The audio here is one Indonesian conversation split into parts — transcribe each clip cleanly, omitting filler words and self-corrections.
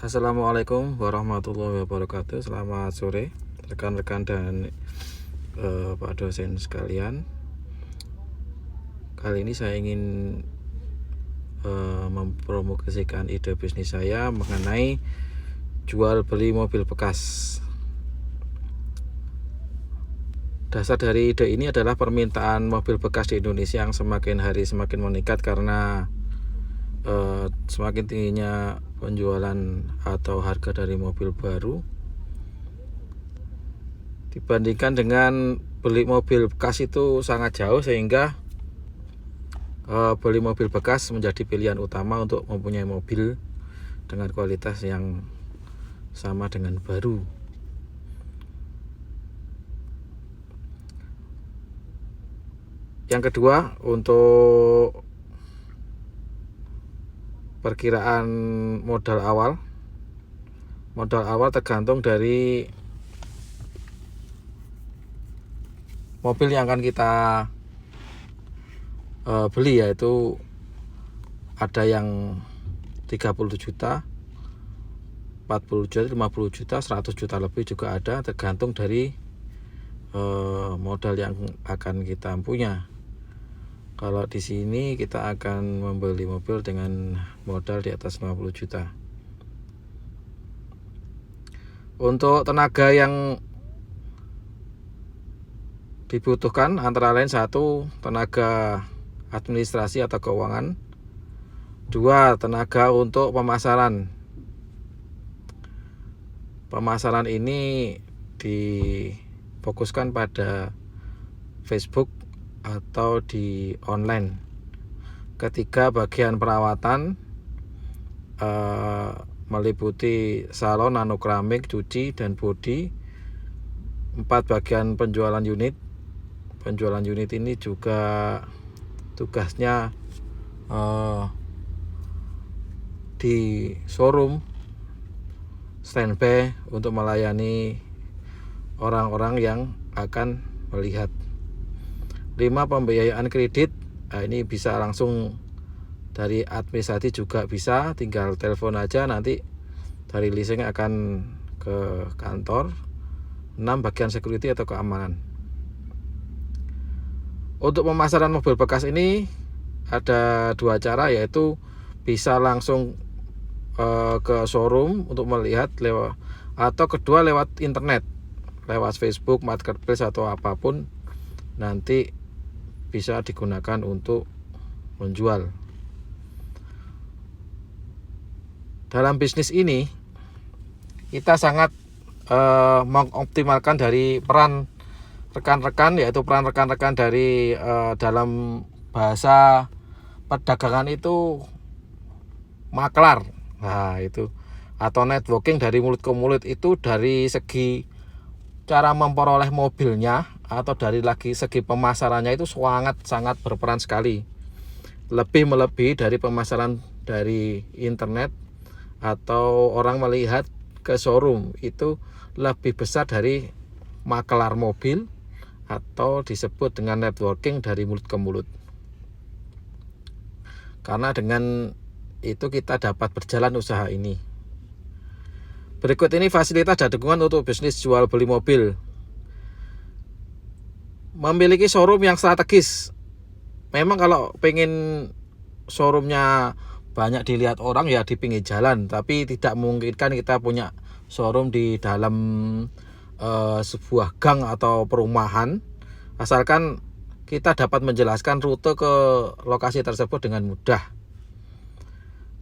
Assalamualaikum warahmatullahi wabarakatuh. Selamat sore rekan-rekan dan Pak dosen sekalian. Kali ini saya ingin mempromosikan ide bisnis saya mengenai jual beli mobil bekas. Dasar dari ide ini adalah permintaan mobil bekas di Indonesia yang semakin hari semakin meningkat karena semakin tingginya penjualan atau harga dari mobil baru dibandingkan dengan beli mobil bekas itu sangat jauh, sehingga beli mobil bekas menjadi pilihan utama untuk mempunyai mobil dengan kualitas yang sama dengan baru. Yang kedua, untuk perkiraan modal awal tergantung dari mobil yang akan kita beli, yaitu ada yang 30 juta, 40 juta, 50 juta, 100 juta lebih juga ada, tergantung dari modal yang akan kita punya. Kalau di sini kita akan membeli mobil dengan modal di atas 50 juta. Untuk tenaga yang dibutuhkan antara lain: 1, tenaga administrasi atau keuangan; 2, tenaga untuk pemasaran. Pemasaran ini difokuskan pada Facebook atau di online. Ketiga, bagian perawatan meliputi salon, nanokramik, cuci, dan bodi. 4, bagian penjualan unit. Penjualan unit ini juga tugasnya di showroom standby untuk melayani orang-orang yang akan melihat. 5, pembiayaan kredit. Ini bisa langsung dari administrasi juga bisa, tinggal telepon aja, nanti dari leasing akan ke kantor. 6, bagian security atau keamanan. Untuk pemasaran mobil bekas ini ada 2 cara, yaitu bisa langsung ke showroom untuk melihat lewat, atau kedua lewat internet, lewat Facebook, marketplace atau apapun, nanti bisa digunakan untuk menjual. Dalam bisnis ini kita sangat mengoptimalkan dari peran rekan-rekan, yaitu peran rekan-rekan dari dalam bahasa perdagangan itu maklar. Nah, itu atau networking dari mulut ke mulut, itu dari segi cara memperoleh mobilnya atau dari segi pemasarannya itu sangat berperan sekali. Lebih melebihi dari pemasaran dari internet atau orang melihat ke showroom, itu lebih besar dari makelar mobil atau disebut dengan networking dari mulut ke mulut. Karena dengan itu kita dapat berjalan usaha ini. Berikut ini fasilitas dan dukungan untuk bisnis jual beli mobil. Memiliki showroom yang strategis. Memang kalau pengen showroomnya banyak dilihat orang ya di pinggir jalan, tapi tidak memungkinkan kita punya showroom di dalam sebuah gang atau perumahan, asalkan kita dapat menjelaskan rute ke lokasi tersebut dengan mudah.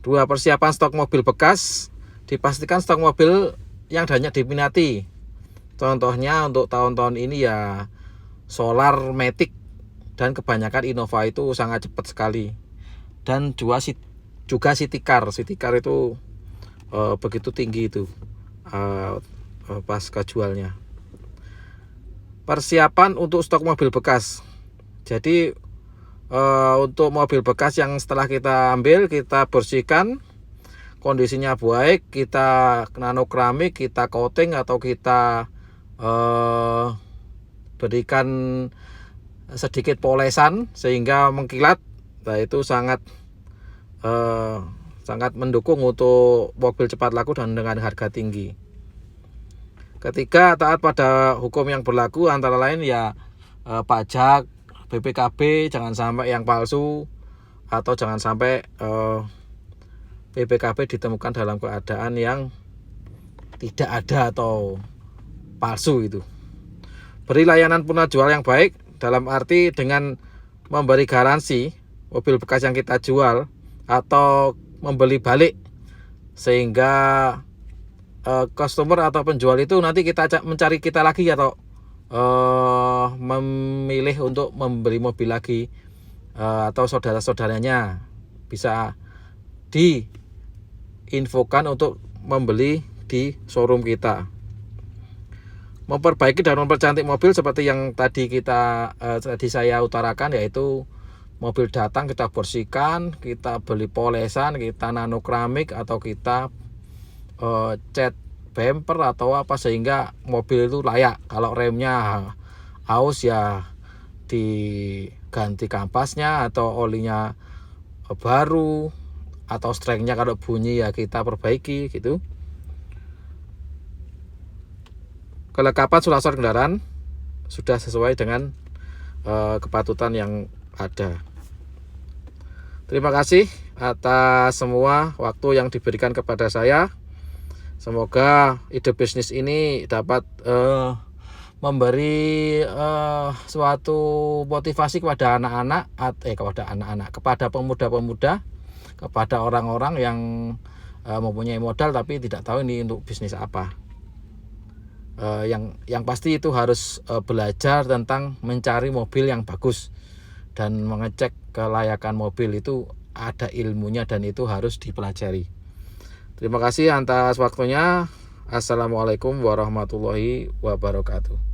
2, persiapan stok mobil bekas. Dipastikan stok mobil yang banyak diminati. Contohnya untuk tahun-tahun ini ya Solar, Matic, dan kebanyakan Innova itu sangat cepat sekali. Dan juga City Car itu begitu tinggi itu pasca jualnya. Persiapan untuk stok mobil bekas. Jadi untuk mobil bekas yang setelah kita ambil, kita bersihkan, kondisinya baik, kita nanokramik, kita coating atau kita berikan sedikit polesan sehingga mengkilat. Nah, itu sangat sangat mendukung untuk mobil cepat laku dan dengan harga tinggi. Ketiga, taat pada hukum yang berlaku, antara lain ya pajak, BPKB, jangan sampai yang palsu, atau jangan sampai BPKB ditemukan dalam keadaan yang tidak ada atau palsu itu. Beri layanan purna jual yang baik, dalam arti dengan memberi garansi mobil bekas yang kita jual atau membeli balik, sehingga customer atau penjual itu nanti kita mencari kita lagi atau memilih untuk membeli mobil lagi, atau saudara-saudaranya bisa diinfokan untuk membeli di showroom kita. Memperbaiki dan mempercantik mobil seperti yang tadi saya utarakan, yaitu mobil datang kita bersihkan, kita beli polesan, kita nano keramik, atau kita cat bumper atau apa, sehingga mobil itu layak. Kalau remnya aus ya diganti kampasnya, atau olinya baru, atau strengnya kalau bunyi ya kita perbaiki gitu. Kelengkapan surat kendaraan sudah sesuai dengan kepatutan yang ada. Terima kasih atas semua waktu yang diberikan kepada saya. Semoga ide bisnis ini dapat memberi suatu motivasi kepada kepada pemuda-pemuda, kepada orang-orang yang mempunyai modal tapi tidak tahu ini untuk bisnis apa. Yang pasti itu harus belajar tentang mencari mobil yang bagus dan mengecek kelayakan mobil itu ada ilmunya dan itu harus dipelajari. Terima kasih atas waktunya. Assalamualaikum warahmatullahi wabarakatuh.